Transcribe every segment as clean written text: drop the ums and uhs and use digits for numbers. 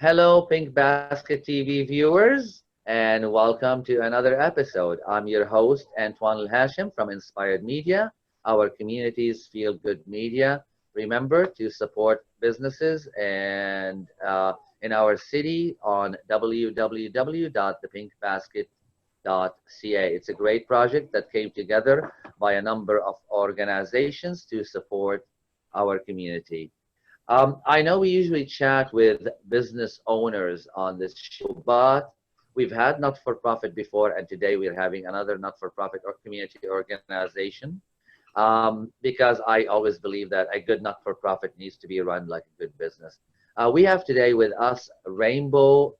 Hello, Pink Basket TV viewers, and welcome to another episode. I'm your host, Antoine Elhashem from Inspired Media, our community's feel-good media. Remember to support businesses and in our city on www.thepinkbasket.ca. It's a great project that came together by a number of organizations to support our community. I know we usually chat with business owners on this show, but we've had not-for-profit before, and today we're having another not-for-profit or community organization because I always believe that a good not-for-profit needs to be run like a good business. We have today with us Rainbow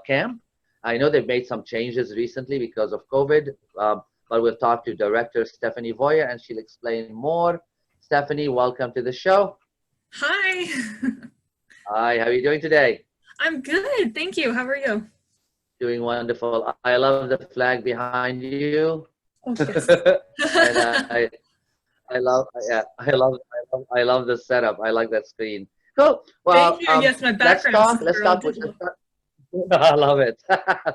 Camp. I know they've made some changes recently because of COVID, but we'll talk to Director Stephanie Voyer, and she'll explain more. Stephanie, welcome to the show. Hi. Hi, how are you doing today? I'm good, thank you. How are you? Doing wonderful. I love the flag behind you. Oh, yes. And I love the setup. I like that screen. Cool. Well, Thank you. Yes, my let's background talk. is Let's girl talk with. digital. I love it.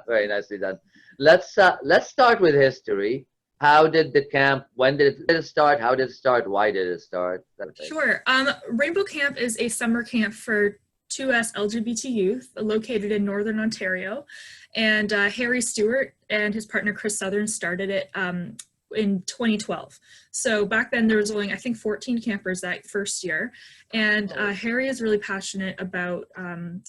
Very nicely done. Let's start with history. How did the camp? When did it start? How did it start? Why did it start? Sure. Rainbow Camp is a summer camp for 2S LGBT youth located in Northern Ontario. And Harry Stewart and his partner Chris Southern started it in 2012. So back then there was only, I think, 14 campers that first year. And Harry is really passionate about,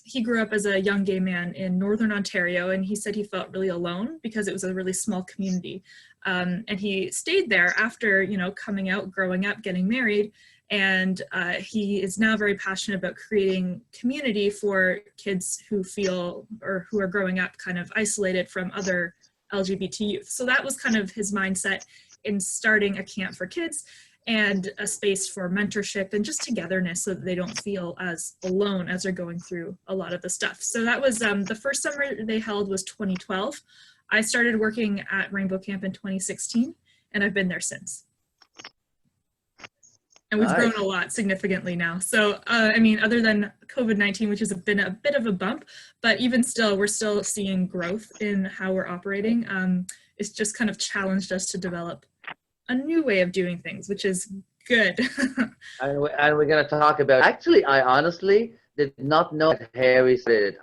he grew up as a young gay man in Northern Ontario, and he said he felt really alone because it was a really small community. And he stayed there after, coming out, growing up, getting married. And he is now very passionate about creating community for kids who feel or who are growing up kind of isolated from other LGBT youth. So that was kind of his mindset in starting a camp for kids and a space for mentorship and just togetherness so that they don't feel as alone as they're going through a lot of the stuff. So that was the first summer they held was 2012. I started working at Rainbow Camp in 2016, and I've been there since. And we've grown a lot significantly now. So, I mean, other than COVID-19, which has been a bit of a bump, but even still, we're still seeing growth in how we're operating. It's just kind of challenged us to develop a new way of doing things, which is good. And we're going to talk about, actually, I honestly did not know that Harry started it.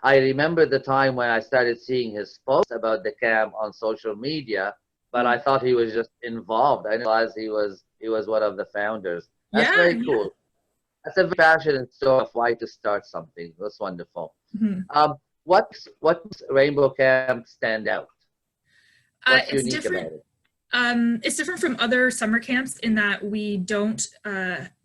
I remember the time when I started seeing his posts about the camp on social media, but I thought he was just involved. I didn't realize he was one of the founders. That's very cool. That's a very passionate story of why to start something. That's wonderful. Mm-hmm. What's Rainbow Camp stand out? What's it's unique different. about it? It's different from other summer camps in that we don't,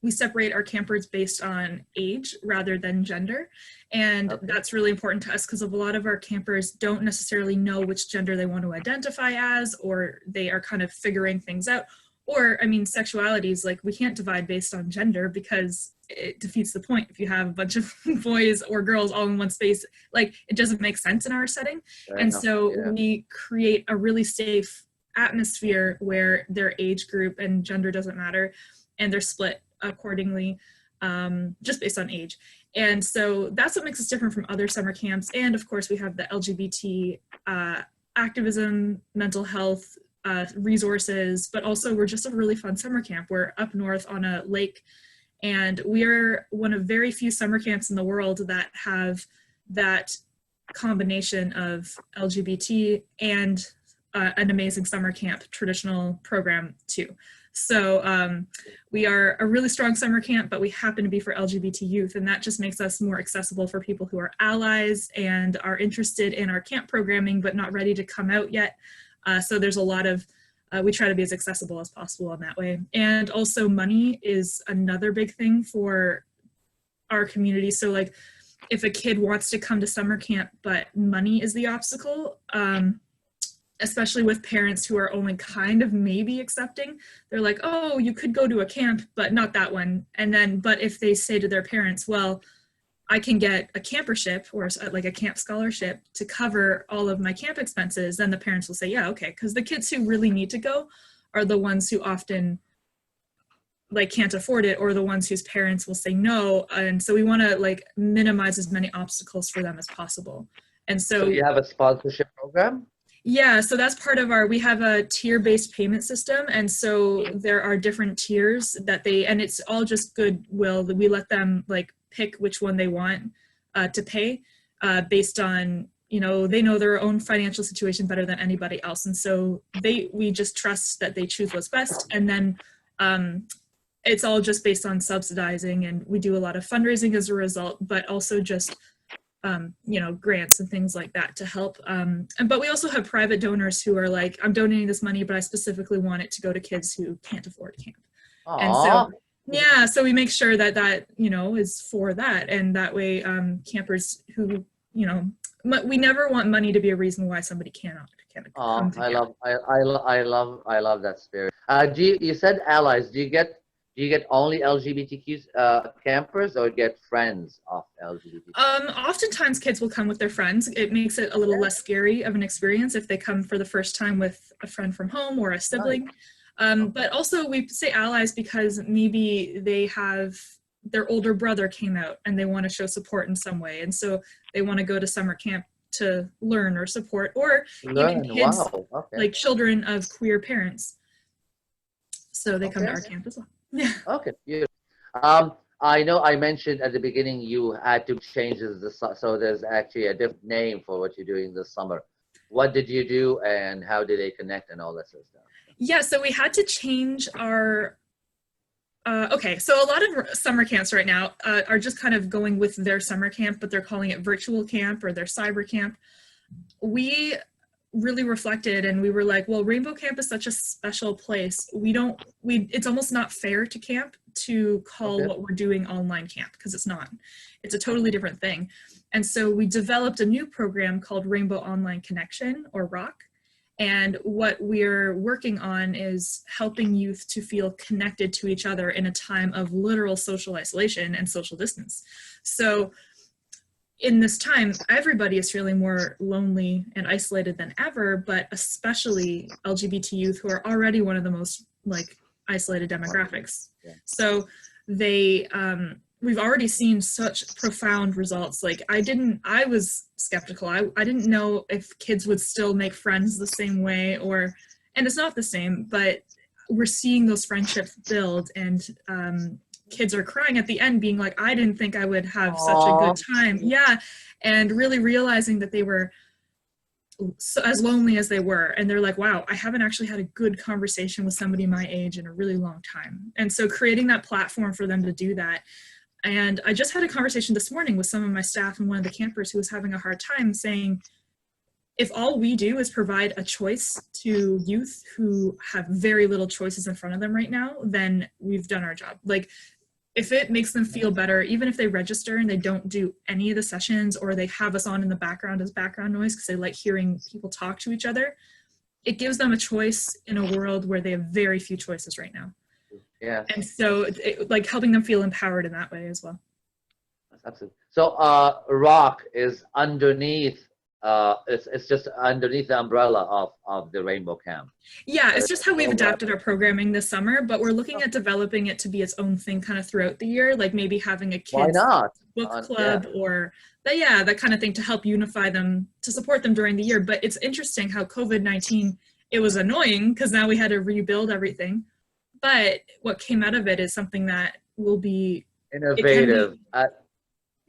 we separate our campers based on age rather than gender. And that's really important to us because a lot of our campers don't necessarily know which gender they want to identify as, or they are kind of figuring things out. Or, I mean, sexuality is like, we can't divide based on gender because it defeats the point. If you have a bunch of boys or girls all in one space, like, it doesn't make sense in our setting. We create a really safe atmosphere where their age group and gender doesn't matter, and they're split accordingly, just based on age. And so that's what makes us different from other summer camps. And of course, we have the LGBT activism, mental health resources, but also we're just a really fun summer camp. We're up north on a lake, and we're one of very few summer camps in the world that have that combination of LGBT and an amazing summer camp traditional program too. So we are a really strong summer camp, but we happen to be for LGBT youth, and that just makes us more accessible for people who are allies and are interested in our camp programming but not ready to come out yet. So there's a lot of, we try to be as accessible as possible in that way. And also money is another big thing for our community. So like if a kid wants to come to summer camp but money is the obstacle, especially with parents who are only kind of maybe accepting, they're like, oh, you could go to a camp, but not that one. And then, but if they say to their parents, well, I can get a campership or like a camp scholarship to cover all of my camp expenses, then the parents will say, yeah, okay. Because the kids who really need to go are the ones who often like can't afford it, or the ones whose parents will say no. And so we want to like minimize as many obstacles for them as possible. And so you have a sponsorship program? Yeah, so that's part of we have a tier-based payment system. And so there are different tiers that and it's all just goodwill. We let them like pick which one they want to pay based on, you know, they know their own financial situation better than anybody else. And so we just trust that they choose what's best. And then it's all just based on subsidizing, and we do a lot of fundraising as a result, but also just you know, grants and things like that to help. But we also have private donors who are like, I'm donating this money, but I specifically want it to go to kids who can't afford camp. Aww. And so, yeah, so we make sure that, you know, is for that. And that way campers who, you know, we never want money to be a reason why somebody can't come to camp. I love that spirit. You said allies. Do you get only LGBTQ campers, or get friends of LGBTQ? Oftentimes kids will come with their friends. It makes it a little less scary of an experience if they come for the first time with a friend from home or a sibling. But also we say allies because maybe their older brother came out and they want to show support in some way. And so they want to go to summer camp to learn or support, or even kids, like children of queer parents. So they come to our camp as well. Yeah. Okay. Beautiful. I know I mentioned at the beginning you had to change so there's actually a different name for what you're doing this summer. What did you do, and how did they connect, and all that sort of stuff? Yeah, so we had to change our. Okay, so a lot of summer camps right now are just kind of going with their summer camp, but they're calling it virtual camp or their cyber camp. We really reflected, and we were like, well, Rainbow Camp is such a special place. It's almost not fair to camp to call what we're doing online camp, because it's not. It's a totally different thing. And so we developed a new program called Rainbow Online Connection, or ROC. And what we're working on is helping youth to feel connected to each other in a time of literal social isolation and social distance. So in this time, everybody is feeling more lonely and isolated than ever, but especially LGBT youth, who are already one of the most like isolated demographics. So we've already seen such profound results. Like I was skeptical. I didn't know if kids would still make friends the same way, and it's not the same, but we're seeing those friendships build, and kids are crying at the end being like, I didn't think I would have such a good time. Yeah. And really realizing that they were as lonely as they were. And they're like, wow, I haven't actually had a good conversation with somebody my age in a really long time. And so creating that platform for them to do that. And I just had a conversation this morning with some of my staff and one of the campers who was having a hard time, saying, if all we do is provide a choice to youth who have very little choices in front of them right now, then we've done our job. Like, if it makes them feel better, even if they register and they don't do any of the sessions, or they have us on in the background as background noise because they like hearing people talk to each other, it gives them a choice in a world where they have very few choices right now. Yeah. And so like helping them feel empowered in that way as well. Absolutely. So ROC is underneath, it's just underneath the umbrella of the Rainbow Camp. Yeah, it's just how we've adapted our programming this summer, but we're looking at developing it to be its own thing kind of throughout the year, like maybe having a kids book club or that kind of thing to help unify them, to support them during the year. But it's interesting how COVID-19, it was annoying because now we had to rebuild everything. But what came out of it is something that will be innovative.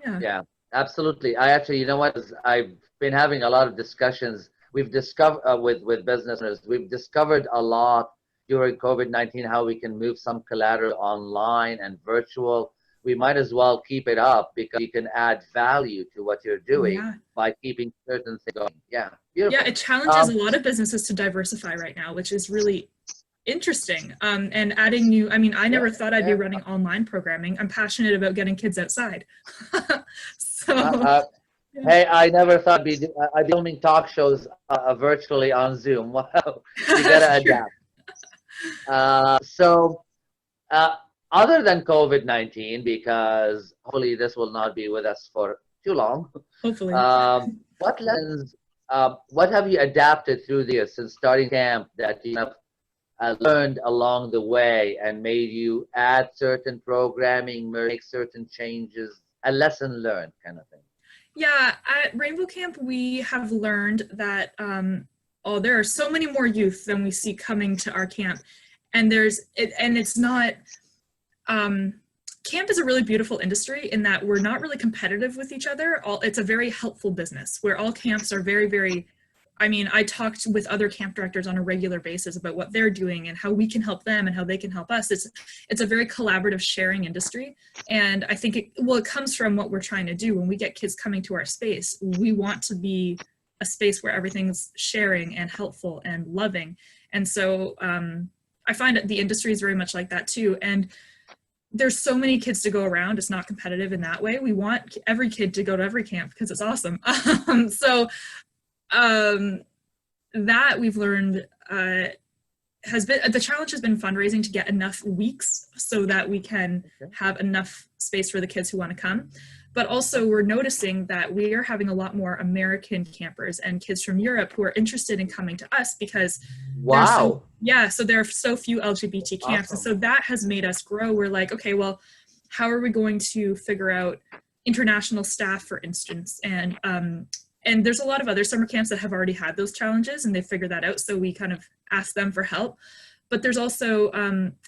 Yeah, absolutely. I actually, you know what, I've been having a lot of discussions. We've discovered with business owners, we've discovered a lot during COVID-19 how we can move some collateral online and virtual. We might as well keep it up because you can add value to what you're doing by keeping certain things going. Yeah, beautiful. Yeah, it challenges a lot of businesses to diversify right now, which is really interesting. And adding new, I mean, I never thought I'd be running online programming. I'm passionate about getting kids outside. Hey, I never thought I'd be filming talk shows virtually on Zoom. Wow, you gotta adapt. So other than COVID-19, because hopefully this will not be with us for too long. Hopefully. What have you adapted through the years since starting camp that you have learned along the way and made you add certain programming, make certain changes, a lesson learned kind of thing? Yeah, at Rainbow Camp, we have learned that, there are so many more youth than we see coming to our camp. And it's not, camp is a really beautiful industry in that we're not really competitive with each other. It's a very helpful business where all camps are very, very, I talked with other camp directors on a regular basis about what they're doing and how we can help them and how they can help us. It's a very collaborative sharing industry. And I think it comes from what we're trying to do. When we get kids coming to our space, we want to be a space where everything's sharing and helpful and loving. And so I find that the industry is very much like that too. And there's so many kids to go around. It's not competitive in that way. We want every kid to go to every camp because it's awesome. That we've learned the challenge has been fundraising to get enough weeks so that we can have enough space for the kids who want to come. But also we're noticing that we are having a lot more American campers and kids from Europe who are interested in coming to us because wow. So there are so few LGBT camps. Awesome. And so that has made us grow. We're like, okay, well, how are we going to figure out international staff, for instance? And there's a lot of other summer camps that have already had those challenges and they figured that out. So we kind of asked them for help. But there's also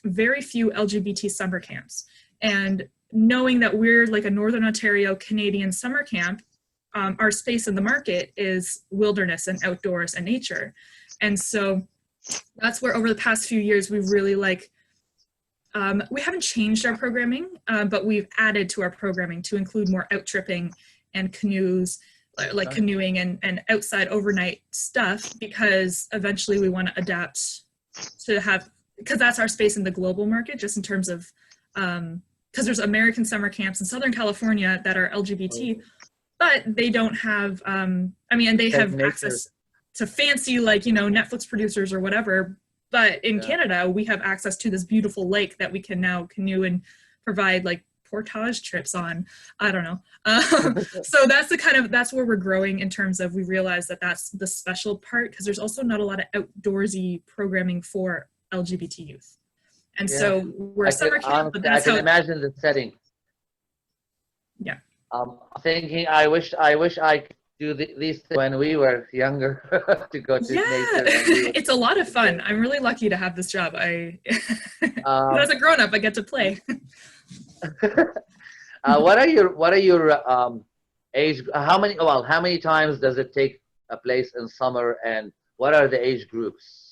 very few LGBT summer camps. And knowing that we're like a Northern Ontario Canadian summer camp, our space in the market is wilderness and outdoors and nature. And so that's where over the past few years, we've really we haven't changed our programming, but we've added to our programming to include more out tripping and canoes, like canoeing and outside overnight stuff, because eventually we want to adapt to because that's our space in the global market, just in terms of, because there's American summer camps in Southern California that are LGBT, but they don't have, they have access to fancy, Netflix producers or whatever. But in Canada, we have access to this beautiful lake that we can now canoe and provide portage trips on. I don't know. So that's where we're growing in terms of, we realize that that's the special part, because there's also not a lot of outdoorsy programming for LGBT youth. And so we're a summer camp, but that's I can imagine the setting. Yeah. Thinking, I wish I could do these things when we were younger to go to nature. It's a lot of fun. I'm really lucky to have this job. As a grown-up, I get to play. What are your age? How many times does it take a place in summer, and what are the age groups?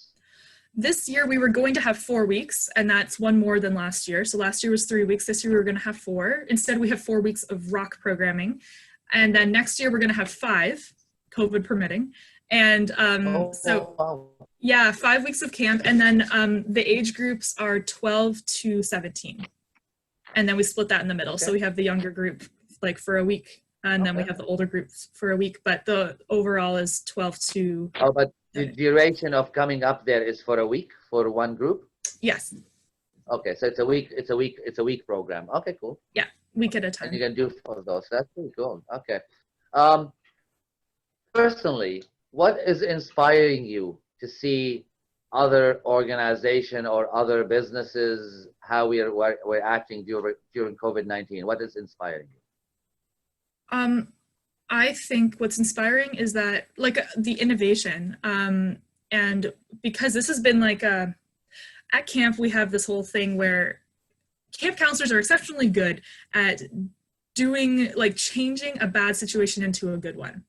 This year we were going to have 4 weeks, and that's one more than last year. So last year was 3 weeks. This year we were going to have 4. Instead, we have 4 weeks of rock programming. And then next year we're going to have 5, COVID permitting. And 5 weeks of camp. And then the age groups are 12 to 17. And then we split that in the middle. Okay. So we have the younger group for a week, and then we have the older groups for a week. But the overall is 12 to... Oh, but the duration of coming up there is for a week for one group? Yes. Okay, so it's a week program. Okay, cool. Yeah, week at a time. And you can do 4 of those. That's pretty cool. Okay. Personally, what is inspiring you to see other organization or other businesses, how we're acting during COVID-19? What is inspiring you? I think what's inspiring is that the innovation, and because this has been at camp, we have this whole thing where camp counselors are exceptionally good at doing changing a bad situation into a good one.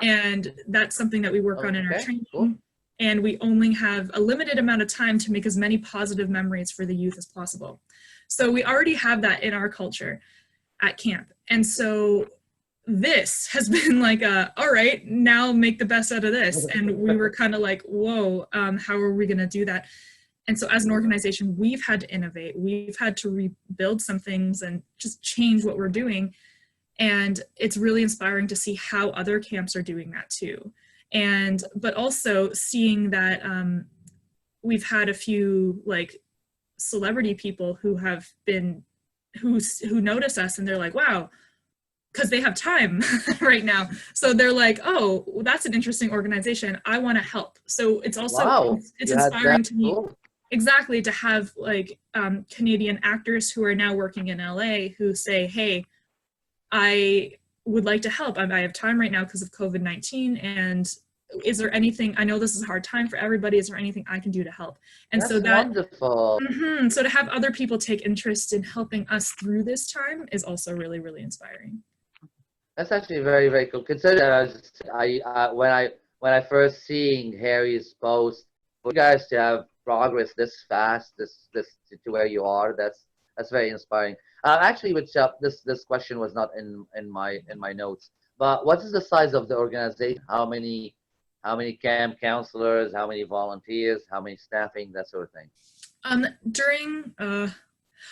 And that's something that we work on in our training. Cool. And we only have a limited amount of time to make as many positive memories for the youth as possible. So we already have that in our culture at camp. And so this has been all right, now make the best out of this. And we were kind of whoa, how are we going to do that? And so as an organization, we've had to innovate. We've had to rebuild some things and just change what we're doing. And it's really inspiring to see how other camps are doing that too. But also seeing that we've had a few celebrity people who have been, who notice us, and they're like, wow, because they have time right now. So they're like, oh, well, that's an interesting organization. I want to help. So it's also, it's inspiring to me. Cool. exactly, to have like Canadian actors who are now working in LA who say, hey, I would like to help. I have time right now because of COVID-19, and is there anything, I know this is a hard time for everybody, is there anything I can do to help? And That's so that wonderful. so to have other people take interest in helping us through this time is also really, really inspiring. That's actually very, very cool. Consider when I first seeing Harry's post, for you guys to have progress this fast, this to where you are, that's very inspiring. Actually, which this question was not in my notes, but what is the size of the organization? How many camp counselors? How many volunteers? How many staffing? That sort of thing.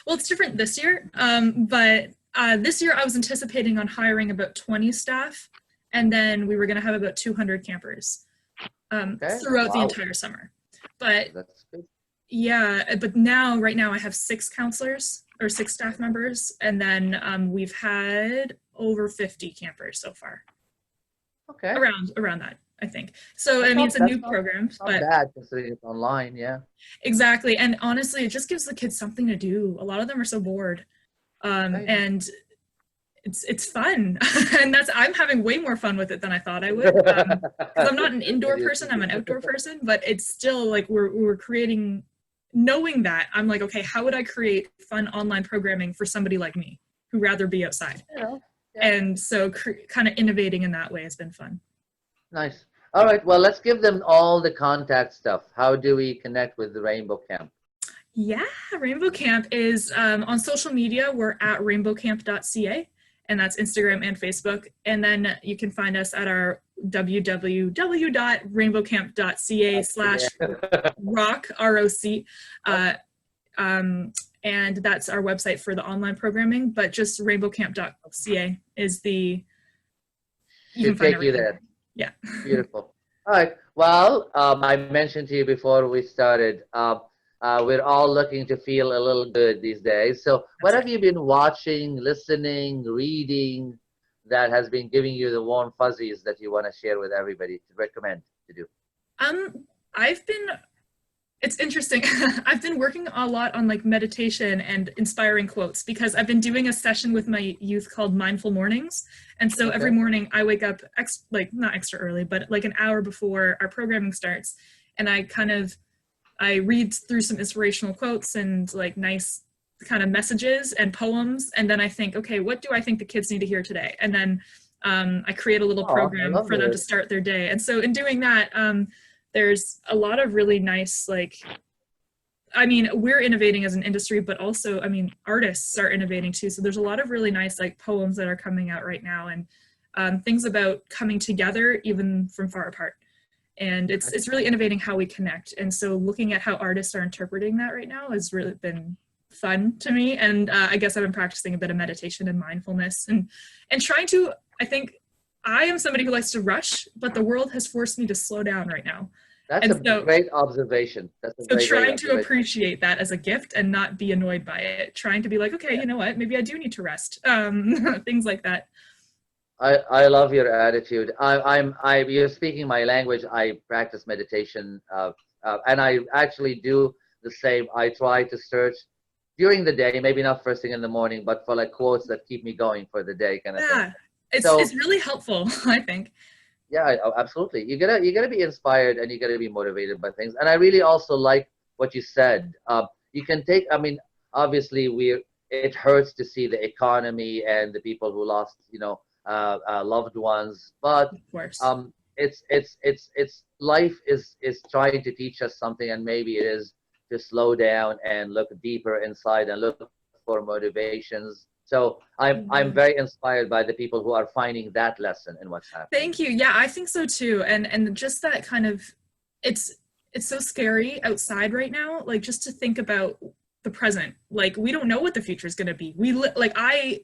Well, it's different this year, but this year I was anticipating on hiring about 20 staff, and then we were going to have about 200 campers throughout the entire summer. But that's good. Yeah, but right now I have 6 counselors or 6 staff members, and then we've had over 50 campers so far. Okay. Around that, I think. So I mean, it's a new program, but not bad considering it's online. Yeah. Exactly, and honestly, it just gives the kids something to do. A lot of them are so bored, and it's fun, and I'm having way more fun with it than I thought I would. 'Cause I'm not an indoor person; I'm an outdoor person. But it's still like we're creating. Knowing that, I'm like, okay, how would I create fun online programming for somebody like me who'd rather be outside? Yeah. And so kind of innovating in that way has been fun. Nice. All right, well, let's give them all the contact stuff. How do we connect with the Rainbow Camp? Yeah, Rainbow Camp is on social media. We're at rainbowcamp.ca, and that's Instagram and Facebook. And then you can find us at our www.rainbowcamp.ca/rock, R-O-C. And that's our website for the online programming, but just rainbowcamp.ca is the... You can take you there. Yeah. Beautiful. All right. Well, I mentioned to you before we started, we're all looking to feel a little good these days. So what have you been watching, listening, reading that has been giving you the warm fuzzies that you want to share with everybody, to recommend to do? It's interesting. I've been working a lot on like meditation and inspiring quotes because I've been doing a session with my youth called Mindful Mornings. And so every morning I wake up not extra early, but like an hour before our programming starts. And I read through some inspirational quotes and like nice kind of messages and poems. And then I think, okay, what do I think the kids need to hear today? And then I create a little program for them to start their day. And so in doing that, there's a lot of really nice, we're innovating as an industry, but also, artists are innovating too. So there's a lot of really nice poems that are coming out right now, and things about coming together even from far apart. And it's really innovating how we connect. And so looking at how artists are interpreting that right now has really been fun to me. And I guess I've been practicing a bit of meditation and mindfulness and trying to, I think, I am somebody who likes to rush, but the world has forced me to slow down right now. That's a great observation. Trying to appreciate that as a gift and not be annoyed by it. Trying to be like, okay, you know what? Maybe I do need to rest. Things like that. I love your attitude. You're speaking my language. I practice meditation, and I actually do the same. I try to search during the day, maybe not first thing in the morning, but for quotes that keep me going for the day, kind of thing. It's really helpful, I think. Yeah, absolutely. You gotta be inspired, and you gotta be motivated by things. And I really also like what you said. You can take. Obviously, it hurts to see the economy and the people who lost, loved ones. But of course. It's life is trying to teach us something, and maybe it is to slow down and look deeper inside and look for motivations. So I'm very inspired by the people who are finding that lesson in what's happening. Thank you. Yeah, I think so too. And just that kind of, it's so scary outside right now. Just to think about the present. We don't know what the future is going to be.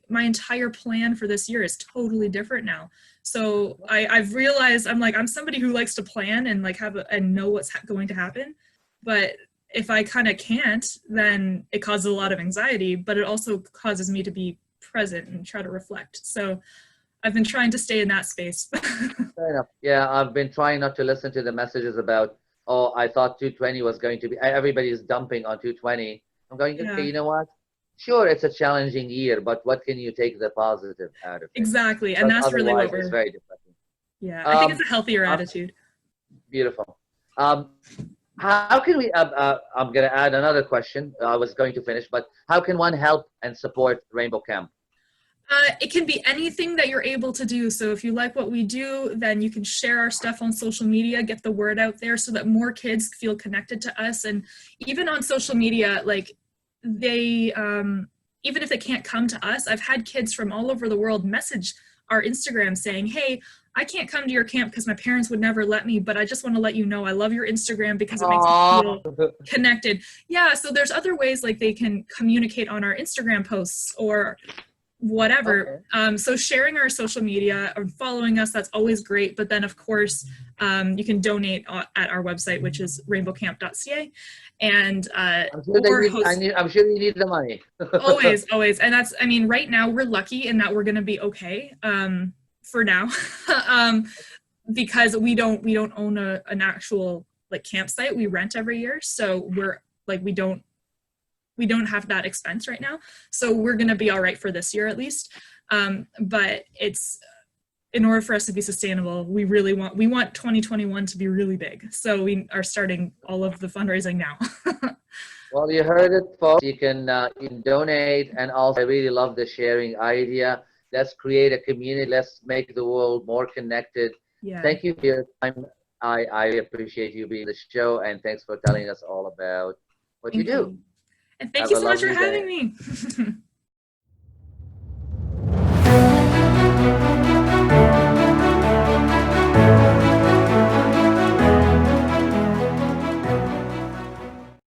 My entire plan for this year is totally different now. So I've realized I'm somebody who likes to plan and and know what's going to happen. But if I kind of can't, then it causes a lot of anxiety, but it also causes me to be present and try to reflect. So I've been trying to stay in that space. Fair enough. Yeah, I've been trying not to listen to the messages about oh, I thought 220 was going to be, everybody's dumping on 220. I'm going, okay, you know what? Sure, it's a challenging year, but what can you take the positive out of it? Exactly. And Because that's really what otherwise it's very depressing. yeah, I think it's a healthier Um, attitude. Beautiful. How can we, I'm going to add another question. I was going to finish, but how can one help and support Rainbow Camp? It can be anything that you're able to do. So if you like what we do, then you can share our stuff on social media, get the word out there so that more kids feel connected to us. And even on social media, like they, even if they can't come to us, I've had kids from all over the world message our Instagram saying, hey, I can't come to your camp because my parents would never let me, but I just want to let you know I love your Instagram because it makes me feel connected. Yeah, so there's other ways like they can communicate on our Instagram posts or whatever. Okay. So sharing our social media or following us, that's always great. But then of course, you can donate at our website, which is rainbowcamp.ca. And I'm sure you need the money. always. And that's, I mean, right now we're lucky in that we're going to be okay for now because we don't own an actual like campsite. We rent every year. So we're like, we don't have that expense right now. So we're going to be all right for this year at least. But it's, in order for us to be sustainable, we want 2021 to be really big. So we are starting all of the fundraising now. Well, you heard it, folks. You can donate, and also I really love the sharing idea. Let's create a community. Let's make the world more connected. Yeah. Thank you for your time. I appreciate you being on the show, and thanks for telling us all about what you do. And thank you so much for having me.